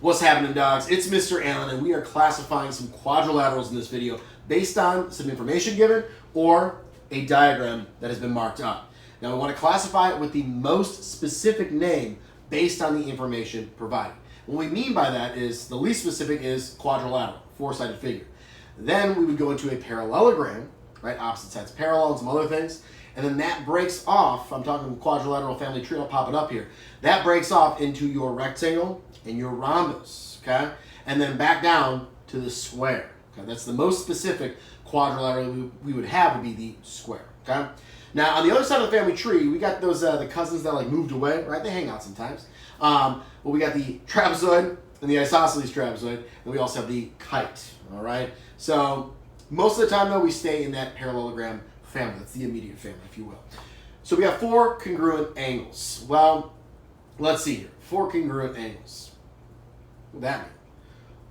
What's happening, dogs? It's Mr. Allen, and we are classifying some quadrilaterals in this video based on some information given or a diagram that has been marked up. Now, we want to classify it with the most specific name based on the information provided. What we mean by that is the least specific is quadrilateral, four-sided figure. Then we would go into a parallelogram, right? Opposite sides parallel and some other things. And then that breaks off, I'm talking quadrilateral family tree, I'll pop it up here. That breaks off into your rectangle and your rhombus, okay? And then back down to the square, okay? That's the most specific quadrilateral we would have would be the square, okay? Now, on the other side of the family tree, we got those, the cousins that like moved away, right? They hang out sometimes. Well, we got the trapezoid and the isosceles trapezoid, and we also have the kite, all right? So most of the time, though, we stay in that parallelogram family. That's the immediate family, if you will. So we have four congruent angles. Well, let's see here. Four congruent angles. What does that mean?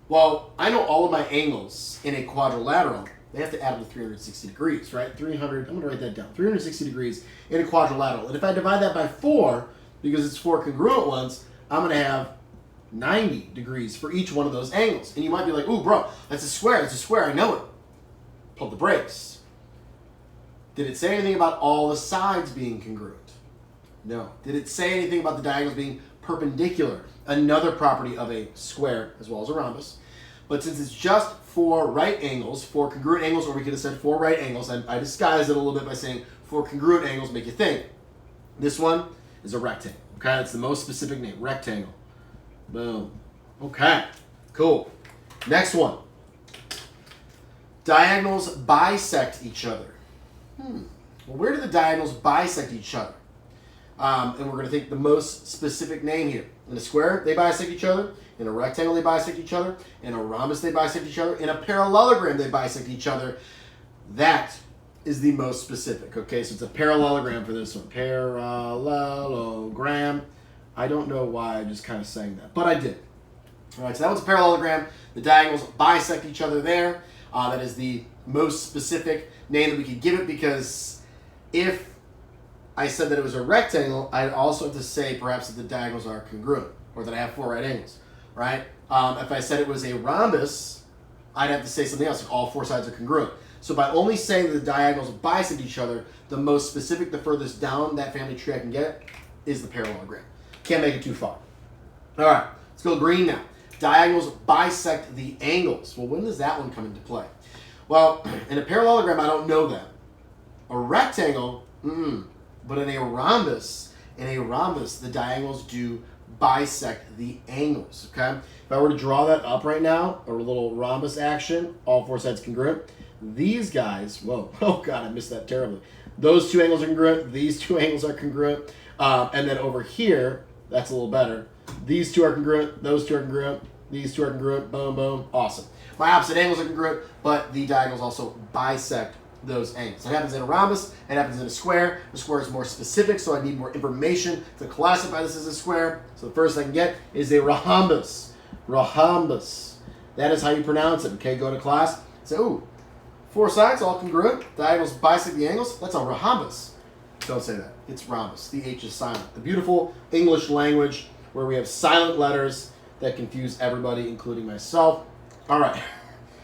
Well, I know all of my angles in a quadrilateral. They have to add up to 360 degrees, right? 300, I'm going to write that down. 360 degrees in a quadrilateral. And if I divide that by 4, because it's four congruent ones, I'm going to have 90 degrees for each one of those angles. And you might be like, ooh, bro, that's a square. That's a square. I know it. Pull the brakes. Did it say anything about all the sides being congruent? No. Did it say anything about the diagonals being perpendicular? Another property of a square as well as a rhombus. But since it's just four right angles, four congruent angles, or we could have said four right angles, I disguised it a little bit by saying four congruent angles make you think. This one is a rectangle. Okay, that's the most specific name, rectangle. Boom. Okay, cool. Next one. Diagonals bisect each other. Well, where do the diagonals bisect each other? And we're going to think the most specific name here. In a square, they bisect each other. In a rectangle, they bisect each other. In a rhombus, they bisect each other. In a parallelogram, they bisect each other. That is the most specific. Okay, so it's a parallelogram for this one. Parallelogram. I don't know why I just kind of sang that, but I did. All right, so that was a parallelogram. The diagonals bisect each other there. That is the most specific name that we could give it, because if I said that it was a rectangle, I'd also have to say perhaps that the diagonals are congruent, or that I have four right angles, right? If I said it was a rhombus, I'd have to say something else, like all four sides are congruent. So by only saying that the diagonals bisect each other, the most specific, the furthest down that family tree I can get is the parallelogram. Can't make it too far. All right, let's go green now. Diagonals bisect the angles. Well, when does that one come into play? Well, in a parallelogram, I don't know that. A rectangle, but in a rhombus, the diagonals do bisect the angles, okay? If I were to draw that up right now, or a little rhombus action, all four sides congruent, these guys, whoa, oh God, I missed that terribly. Those two angles are congruent, these two angles are congruent, and then over here, that's a little better. These two are congruent, those two are congruent, these two are congruent, boom, boom, awesome. My opposite angles are congruent, but the diagonals also bisect those angles. It happens in a rhombus, it happens in a square. The square is more specific, so I need more information to classify this as a square. So the first I can get is a rhombus. Rhombus. That is how you pronounce it, okay? Go to class, say, ooh, four sides, all congruent, diagonals bisect the angles. That's a rhombus. Don't say that. It's rhombus. The H is silent. The beautiful English language where we have silent letters that confuse everybody, including myself. All right.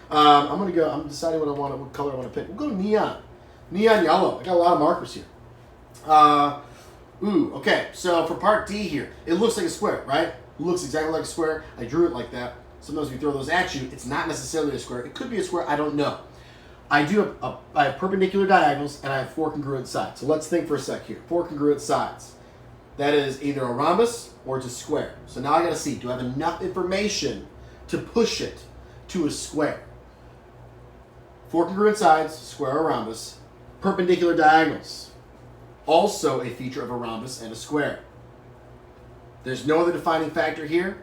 I'm deciding what color I want to pick. We'll go to neon. Neon yellow. I got a lot of markers here. Okay. So for part D here, it looks like a square, right? It looks exactly like a square. I drew it like that. Sometimes we throw those at you. It's not necessarily a square. It could be a square. I don't know. I have perpendicular diagonals, and I have four congruent sides. So let's think for a sec here. Four congruent sides. That is either a rhombus or it's a square. So now I got to see, do I have enough information to push it to a square? Four congruent sides, square or rhombus. Perpendicular diagonals. Also a feature of a rhombus and a square. There's no other defining factor here.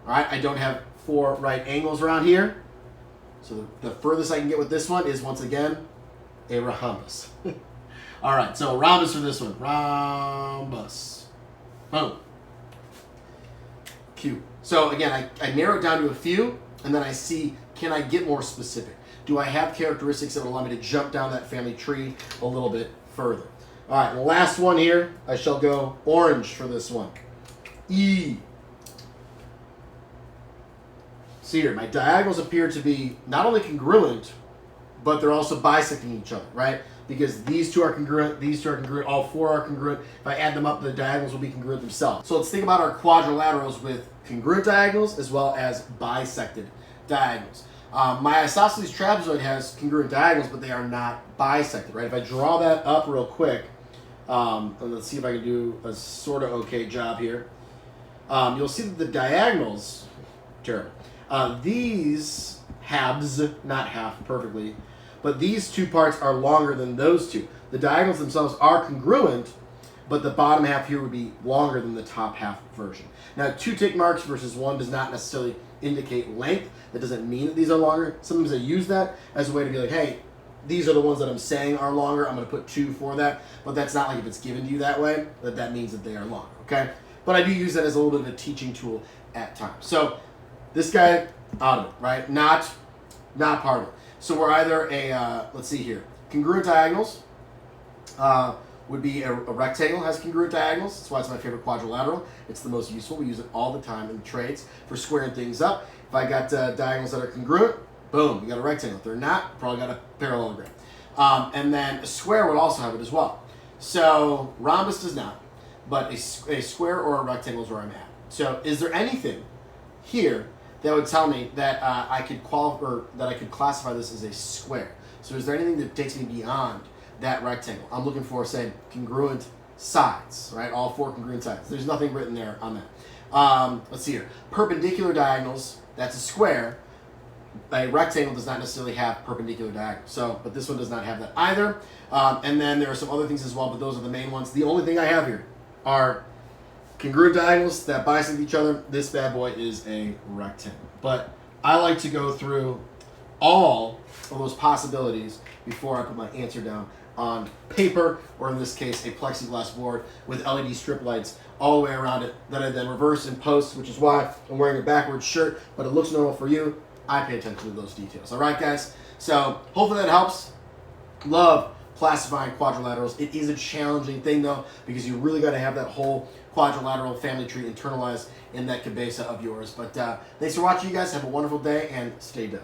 All right, I don't have four right angles around here. So the furthest I can get with this one is, once again, a rhombus. All right, so rhombus for this one. Rhombus. Boom. Q. So again, I narrow it down to a few, and then I see, can I get more specific? Do I have characteristics that will allow me to jump down that family tree a little bit further? All right, the last one here, I shall go orange for this one. E. See here, my diagonals appear to be not only congruent, but they're also bisecting each other, right? Because these two are congruent, these two are congruent, all four are congruent. If I add them up, the diagonals will be congruent themselves. So let's think about our quadrilaterals with congruent diagonals as well as bisected diagonals. My isosceles trapezoid has congruent diagonals, but they are not bisected, right? If I draw that up real quick, and let's see if I can do a sort of okay job here. You'll see that the diagonals, terrible. These halves, not half perfectly, but these two parts are longer than those two. The diagonals themselves are congruent, but the bottom half here would be longer than the top half version. Now, 2 tick marks versus 1 does not necessarily indicate length. That doesn't mean that these are longer. Sometimes I use that as a way to be like, hey, these are the ones that I'm saying are longer. I'm going to put 2 for that. But that's not like if it's given to you that way, that means that they are longer, okay? But I do use that as a little bit of a teaching tool at times. So this guy, out of it, right? Not part of it. So we're either let's see here, congruent diagonals would be a rectangle has congruent diagonals. That's why it's my favorite quadrilateral. It's the most useful. We use it all the time in trades for squaring things up. If I got diagonals that are congruent, boom, you got a rectangle. If they're not, probably got a parallelogram. And then a square would also have it as well. So rhombus does not, but a square or a rectangle is where I'm at. So is there anything here that would tell me that I could classify this as a square? So is there anything that takes me beyond that rectangle? I'm looking for, say, congruent sides, right? All 4 congruent sides. There's nothing written there on that. Let's see here. Perpendicular diagonals, that's a square. A rectangle does not necessarily have perpendicular diagonals. So, but this one does not have that either. And then there are some other things as well, but those are the main ones. The only thing I have here are congruent diagonals that bisect each other. This bad boy is a rectangle. But I like to go through all of those possibilities before I put my answer down on paper, or in this case, a plexiglass board with LED strip lights all the way around it that I then reverse and post, which is why I'm wearing a backwards shirt, but it looks normal for you. I pay attention to those details. All right, guys? So hopefully that helps. Love classifying quadrilaterals. It is a challenging thing, though, because you really got to have that whole quadrilateral family tree internalized in that cabeza of yours. But thanks for watching, you guys. Have a wonderful day, and stay dope.